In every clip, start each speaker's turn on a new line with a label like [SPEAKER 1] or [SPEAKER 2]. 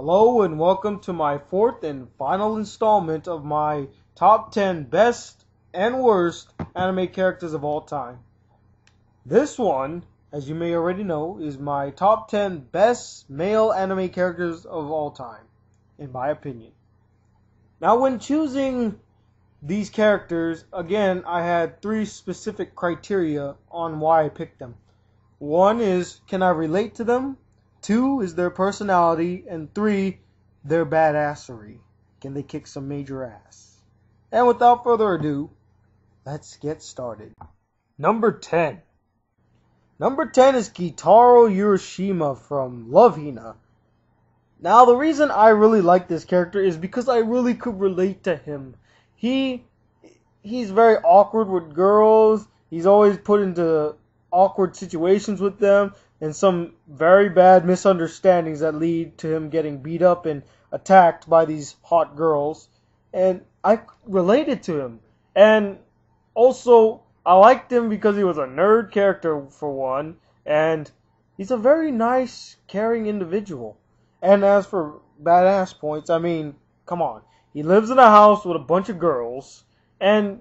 [SPEAKER 1] Hello and welcome to my fourth and final installment of my top 10 best and worst anime characters of all time. This one, as you may already know, is my top 10 best male anime characters of all time, in my opinion. Now when choosing these characters, again, I had three specific criteria on why I picked them. One is, can I relate to them? Two is their personality, and three, their badassery. Can they kick some major ass? And without further ado, let's get started. Number 10. Number 10 is Keytar Urashima from Love Hina. Now, the reason I really like this character is because I really could relate to him. He's very awkward with girls. He's always put into awkward situations with them, and some very bad misunderstandings that lead to him getting beat up and attacked by these hot girls. And I related to him. And also, I liked him because he was a nerd character, for one, and he's a very nice, caring individual. And as for badass points, I mean, come on. He lives in a house with a bunch of girls, and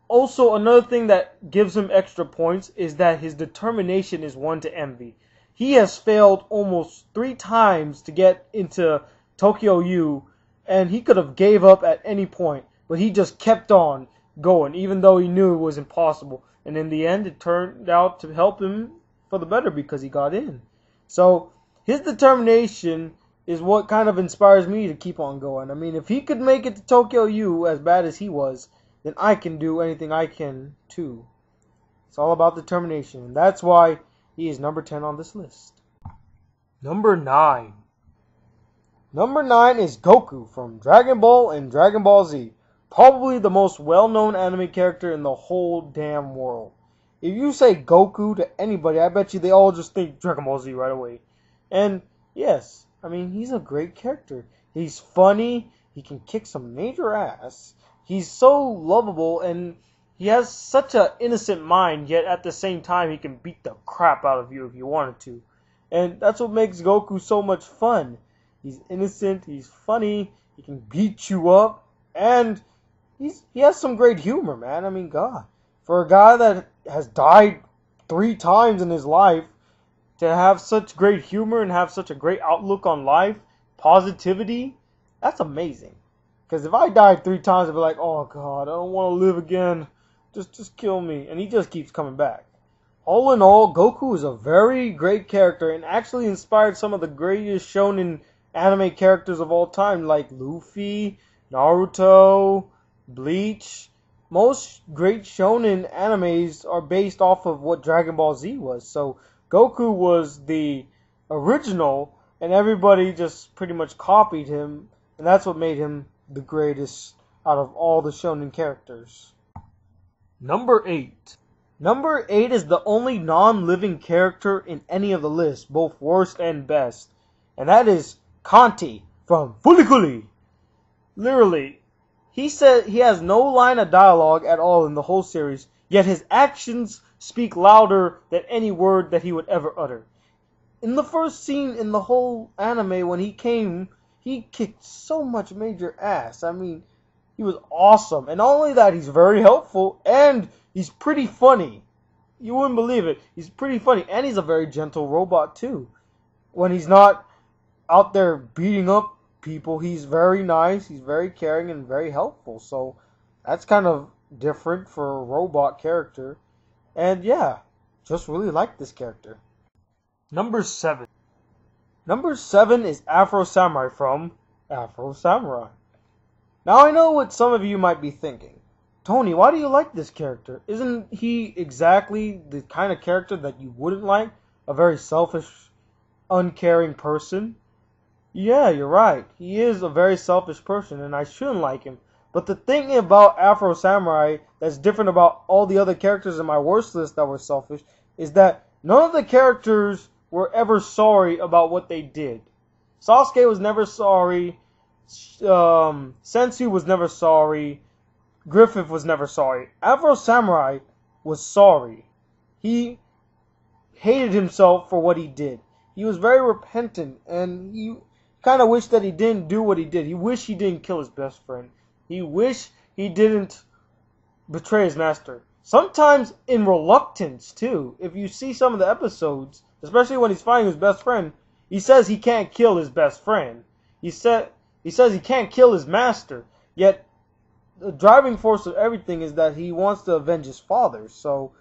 [SPEAKER 1] also, another thing that gives him extra points is that his determination is one to envy. He has failed almost 3 times to get into Tokyo U, and he could have gave up at any point, but he just kept on going, even though he knew it was impossible. And in the end, it turned out to help him for the better because he got in. So, his determination is what kind of inspires me to keep on going. I mean, if he could make it to Tokyo U as bad as he was, then I can do anything I can too. It's all about determination, and that's why he is number 10 on this list. Number 9. Number 9 is Goku from Dragon Ball and Dragon Ball Z. Probably the most well-known anime character in the whole damn world. If you say Goku to anybody, I bet you they all just think Dragon Ball Z right away. And yes, I mean, he's a great character. He's funny, he can kick some major ass. He's so lovable, and he has such an innocent mind, yet at the same time he can beat the crap out of you if you wanted to. And that's what makes Goku so much fun. He's innocent, he's funny, he can beat you up, and he has some great humor, man. I mean, God. For a guy that has died 3 times in his life, to have such great humor and have such a great outlook on life, positivity, that's amazing. Because if I died 3 times, I'd be like, oh God, I don't want to live again. Just kill me. And he just keeps coming back. All in all, Goku is a very great character and actually inspired some of the greatest shonen anime characters of all time, like Luffy, Naruto, Bleach. Most great shonen animes are based off of what Dragon Ball Z was. So Goku was the original, and everybody just pretty much copied him, and that's what made him the greatest out of all the shonen characters. Number 8. Number 8 is the only non-living character in any of the lists, both worst and best. And that is Conte from Fulikuli. Literally, he said he has no line of dialogue at all in the whole series, yet his actions speak louder than any word that he would ever utter. In the first scene in the whole anime when he came, he kicked so much major ass. I mean, he was awesome. And not only that, he's very helpful, and he's pretty funny. You wouldn't believe it. He's pretty funny, and he's a very gentle robot, too. When he's not out there beating up people, he's very nice, he's very caring, and very helpful. So, that's kind of different for a robot character. And yeah, just really like this character. Number 7. Number 7 is Afro Samurai from Afro Samurai. Now I know what some of you might be thinking. Tony, why do you like this character? Isn't he exactly the kind of character that you wouldn't like? A very selfish, uncaring person? Yeah, you're right. He is a very selfish person, and I shouldn't like him. But the thing about Afro Samurai that's different about all the other characters in my worst list that were selfish is that none of the characters were ever sorry about what they did. Sasuke was never sorry. Sensu was never sorry. Griffith was never sorry. Afro Samurai was sorry. He hated himself for what he did. He was very repentant, and he kind of wished that he didn't do what he did. He wished he didn't kill his best friend. He wished he didn't betray his master. Sometimes in reluctance, too. If you see some of the episodes, especially when he's fighting his best friend, he says he can't kill his best friend. He says he can't kill his master. Yet, the driving force of everything is that he wants to avenge his father. So,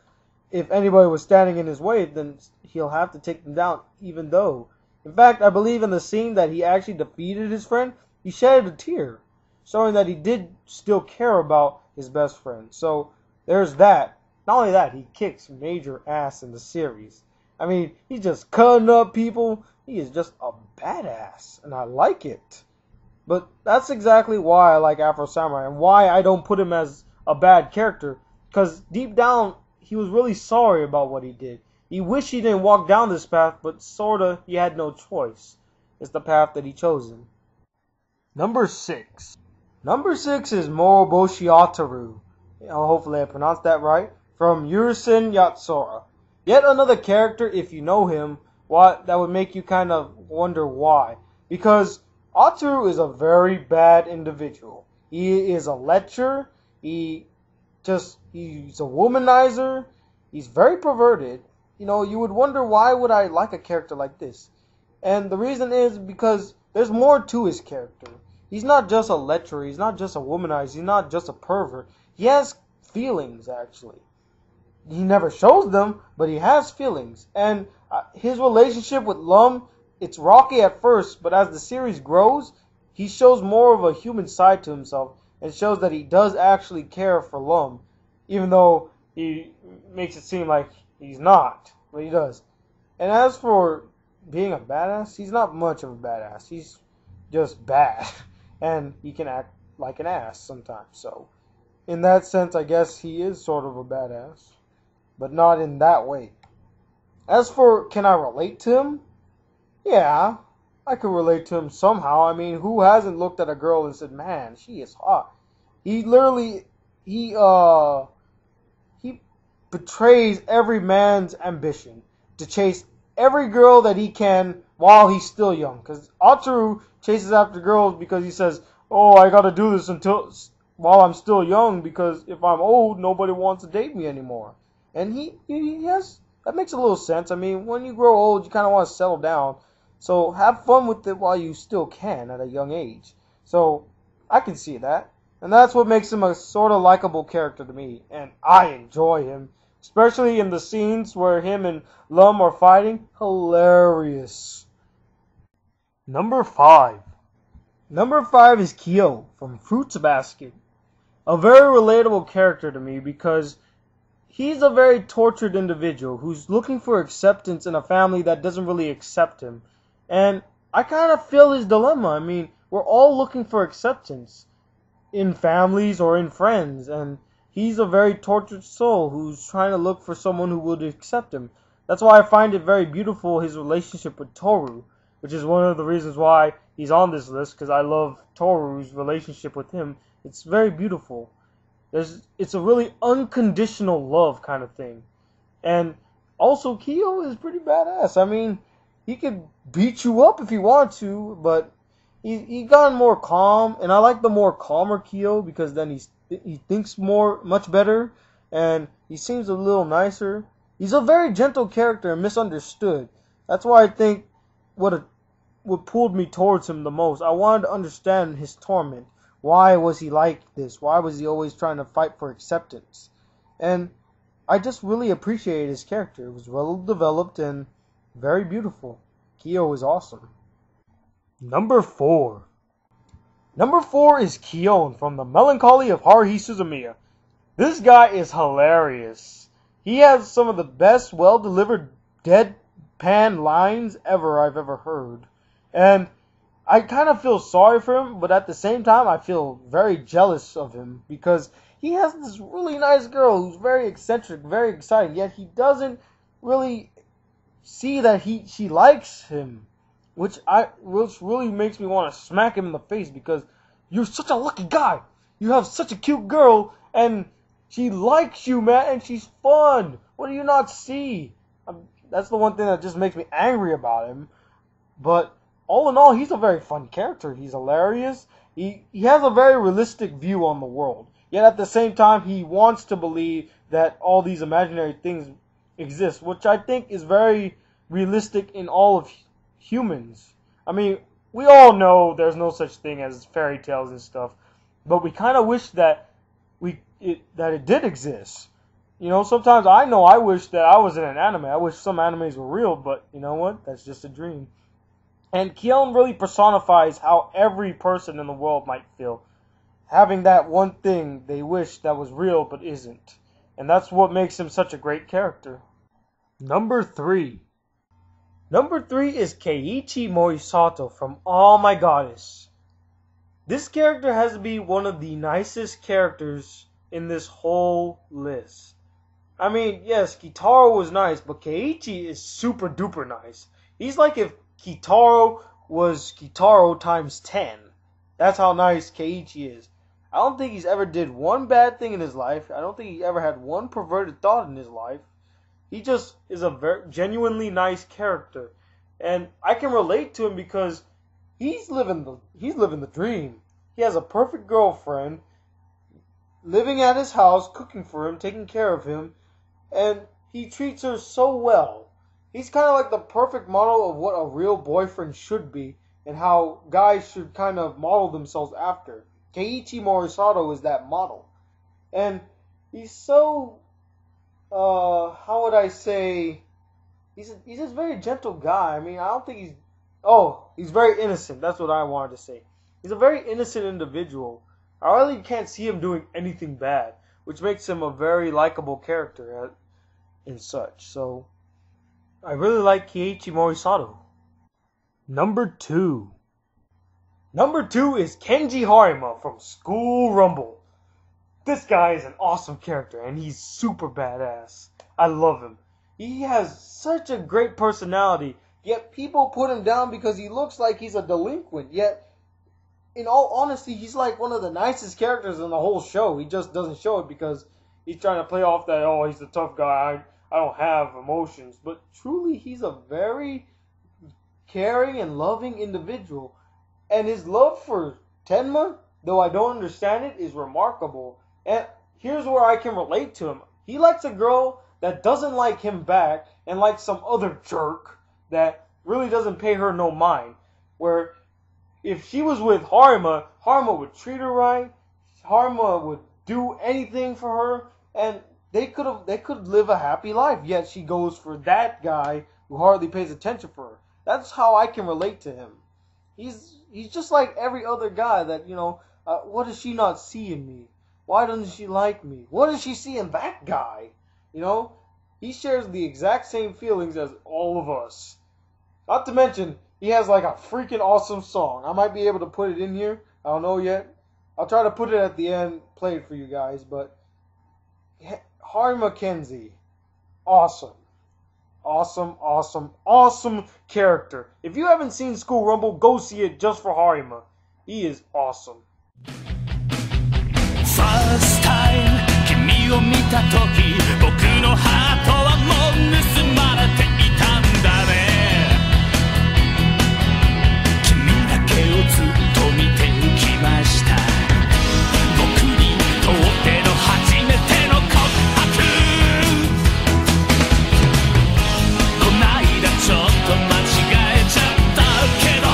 [SPEAKER 1] if anybody was standing in his way, then he'll have to take them down, even though. In fact, I believe in the scene that he actually defeated his friend, he shed a tear, showing that he did still care about his best friend. So, there's that. Not only that, he kicks major ass in the series. I mean, he's just cutting up people. He is just a badass, and I like it. But that's exactly why I like Afro Samurai, and why I don't put him as a bad character. Because deep down, he was really sorry about what he did. He wished he didn't walk down this path, but sorta he had no choice. It's the path that he chosen. Number 6. Number 6 is Moroboshi Ataru. Hopefully I pronounced that right. From Yurusen Yatsura. Yet another character, if you know him, that would make you kind of wonder why. Because Ataru is a very bad individual. He is a lecher. He's a womanizer. He's very perverted. You know, you would wonder, why would I like a character like this? And the reason is because there's more to his character. He's not just a lecher. He's not just a womanizer. He's not just a pervert. He has feelings, actually. He never shows them, but he has feelings. And his relationship with Lum, it's rocky at first, but as the series grows, he shows more of a human side to himself and shows that he does actually care for Lum, even though he makes it seem like he's not, but he does. And as for being a badass, he's not much of a badass. He's just bad, and he can act like an ass sometimes. So, in that sense, I guess he is sort of a badass, but not in that way. As for, can I relate to him? Yeah, I could relate to him somehow. I mean, who hasn't looked at a girl and said, man, she is hot? He literally, he betrays every man's ambition to chase every girl that he can while he's still young. Because Ataru chases after girls because he says, oh, I gotta do this while I'm still young, because if I'm old, nobody wants to date me anymore. And he has, that makes a little sense. I mean, when you grow old, you kind of want to settle down. So have fun with it while you still can at a young age. So I can see that. And that's what makes him a sort of likable character to me. And I enjoy him. Especially in the scenes where him and Lum are fighting. Hilarious. Number 5. Number 5 is Kyo from Fruits Basket. A very relatable character to me because he's a very tortured individual who's looking for acceptance in a family that doesn't really accept him. And I kind of feel his dilemma. I mean, we're all looking for acceptance in families or in friends, and he's a very tortured soul who's trying to look for someone who would accept him. That's why I find it very beautiful, his relationship with Toru, which is one of the reasons why he's on this list, because I love Toru's relationship with him. It's very beautiful. It's a really unconditional love kind of thing. And also, Kyo is pretty badass. I mean, he could beat you up if he wanted to, but he gotten more calm, and I like the more calmer Kyo because then he thinks much better, and he seems a little nicer. He's a very gentle character and misunderstood. That's why I think what pulled me towards him the most. I wanted to understand his torment. Why was he like this? Why was he always trying to fight for acceptance? And I just really appreciated his character. It was well developed and very beautiful. Kyo is awesome. Number 4. Number 4 is Kion from The Melancholy of Higurashi Suzumiya. This guy is hilarious. He has some of the best well-delivered deadpan lines I've ever heard. And I kind of feel sorry for him, but at the same time, I feel very jealous of him because he has this really nice girl who's very eccentric, very exciting, yet he doesn't really see that she likes him, which really makes me want to smack him in the face because you're such a lucky guy. You have such a cute girl, and she likes you, man, and she's fun. What do you not see? That's the one thing that just makes me angry about him. But all in all, he's a very fun character. He's hilarious. He has a very realistic view on the world. Yet at the same time, he wants to believe that all these imaginary things exist, which I think is very realistic in all of humans. I mean, we all know there's no such thing as fairy tales and stuff, but we kind of wish that it did exist. You know, sometimes I wish that I was in an anime. I wish some animes were real, but you know what? That's just a dream. And Kyon really personifies how every person in the world might feel. Having that one thing they wish that was real but isn't. And that's what makes him such a great character. Number 3. Number 3 is Keiichi Morisato from All My Goddess. This character has to be one of the nicest characters in this whole list. I mean, yes, Kitaro was nice, but Keiichi is super duper nice. He's like if Kitaro was Kitaro times 10. That's how nice Keiichi is. I don't think he's ever did one bad thing in his life. I don't think he ever had one perverted thought in his life. He just is a very genuinely nice character. And I can relate to him because he's living the dream. He has a perfect girlfriend living at his house, cooking for him, taking care of him, and he treats her so well. He's kind of like the perfect model of what a real boyfriend should be and how guys should kind of model themselves after. Keiichi Morisato is that model. And he's so, how would I say, he's just a very gentle guy. I mean, I don't think he's very innocent. That's what I wanted to say. He's a very innocent individual. I really can't see him doing anything bad, which makes him a very likable character and such. So, I really like Keiichi Morisato. Number 2. Number 2 is Kenji Harima from School Rumble. This guy is an awesome character, and he's super badass. I love him. He has such a great personality, yet people put him down because he looks like he's a delinquent. Yet, in all honesty, he's like one of the nicest characters in the whole show. He just doesn't show it because he's trying to play off that, oh, he's a tough guy, I don't have emotions. But truly, he's a very caring and loving individual. And his love for Tenma, though I don't understand it, is remarkable. And here's where I can relate to him. He likes a girl that doesn't like him back and likes some other jerk that really doesn't pay her no mind. Where if she was with Harima, Harima would treat her right, Harima would do anything for her, and they could live a happy life. Yet she goes for that guy who hardly pays attention for her. That's how I can relate to him. He's just like every other guy that, you know, what does she not see in me? Why doesn't she like me? What does she see in that guy? You know, he shares the exact same feelings as all of us. Not to mention, he has like a freaking awesome song. I might be able to put it in here. I don't know yet. I'll try to put it at the end, play it for you guys. But Harima Kenji, awesome. Awesome, awesome, awesome character. If you haven't seen School Rumble, go see it just for Harima. He is awesome.
[SPEAKER 2] First time 君を見た時僕のハートはもう盗まれていたんだね君だけをずっと見てきました僕にとっての初めての告白こないだちょっと間違えちゃったけど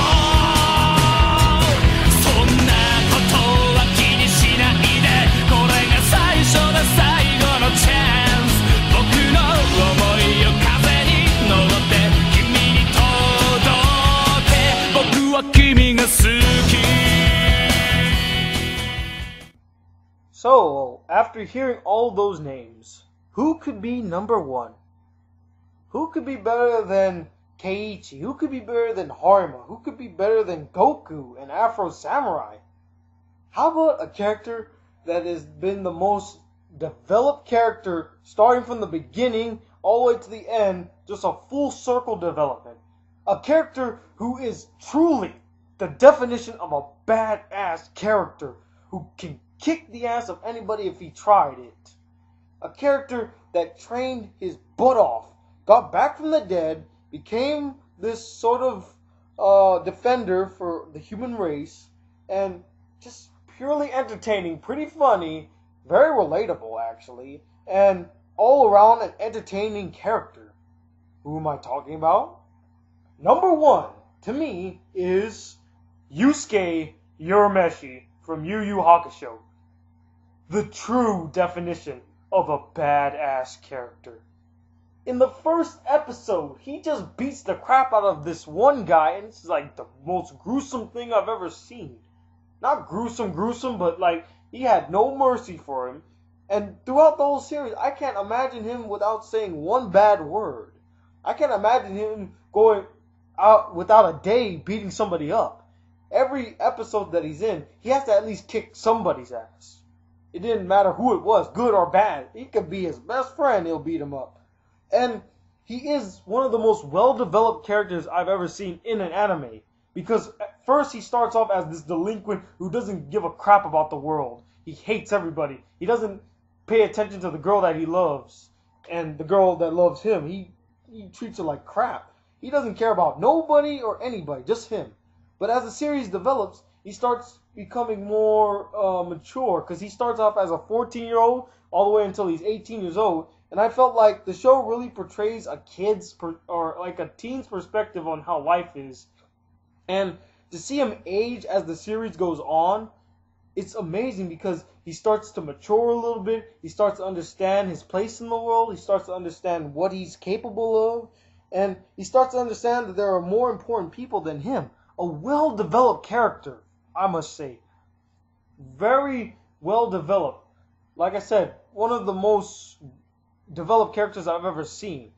[SPEAKER 2] そんなことは気にしないでこれが最初で最後のチャンス僕の想いを風に乗って君に届け僕は君が好き
[SPEAKER 1] So, after hearing all those names, who could be number 1? Who could be better than Keiichi? Who could be better than Harima? Who could be better than Goku and Afro Samurai? How about a character that has been the most developed character starting from the beginning all the way to the end, just a full circle development? A character who is truly the definition of a badass character who can kick the ass of anybody if he tried it. A character that trained his butt off, got back from the dead, became this sort of defender for the human race, and just purely entertaining, pretty funny, very relatable actually, and all around an entertaining character. Who am I talking about? Number one, to me, is Yusuke Urameshi from Yu Yu Hakusho. The true definition of a badass character. In the first episode, he just beats the crap out of this one guy, and it's like the most gruesome thing I've ever seen. Not gruesome, but like, he had no mercy for him. And throughout the whole series, I can't imagine him without saying one bad word. I can't imagine him going out without a day beating somebody up. Every episode that he's in, he has to at least kick somebody's ass. It didn't matter who it was, good or bad. He could be his best friend, he'll beat him up. And he is one of the most well-developed characters I've ever seen in an anime. Because at first he starts off as this delinquent who doesn't give a crap about the world. He hates everybody. He doesn't pay attention to the girl that he loves and the girl that loves him. He treats her like crap. He doesn't care about nobody or anybody, just him. But as the series develops, he starts becoming more mature, because he starts off as a 14-year-old all the way until he's 18 years old. And I felt like the show really portrays a a teen's perspective on how life is. And to see him age as the series goes on, it's amazing, because he starts to mature a little bit. He starts to understand his place in the world. He starts to understand what he's capable of. And he starts to understand that there are more important people than him. A well-developed character, I must say. Very well-developed. Like I said, one of the most developed characters I've ever seen.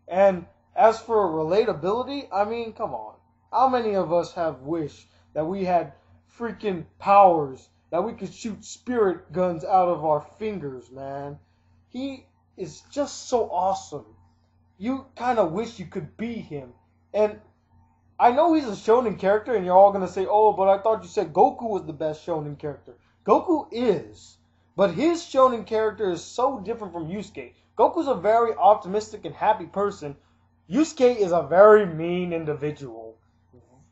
[SPEAKER 1] And as for relatability, I mean, come on. How many of us have wished that we had freaking powers, that we could shoot spirit guns out of our fingers, man? He is just so awesome. You kind of wish you could be him. And I know he's a shonen character, and you're all going to say, oh, but I thought you said Goku was the best shonen character. Goku is. But his shonen character is so different from Yusuke. Goku's a very optimistic and happy person. Yusuke is a very mean individual.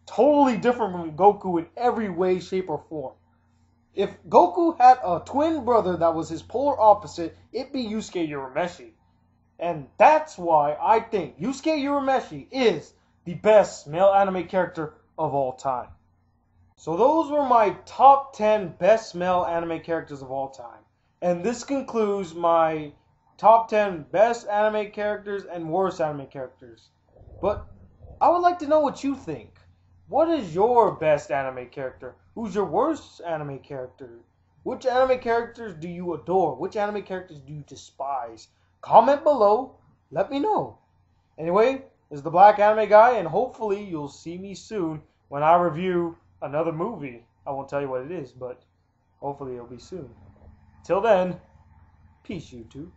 [SPEAKER 1] Totally different from Goku in every way, shape, or form. If Goku had a twin brother that was his polar opposite, it'd be Yusuke Urameshi. And that's why I think Yusuke Urameshi is the best male anime character of all time. So those were my top 10 best male anime characters of all time. And this concludes my top 10 best anime characters and worst anime characters. But I would like to know what you think. What is your best anime character? Who's your worst anime character? Which anime characters do you adore? Which anime characters do you despise? Comment below. Let me know. Anyway, this is the Black Anime Guy, and hopefully you'll see me soon when I review another movie. I won't tell you what it is, but hopefully it'll be soon. Till then, peace, YouTube.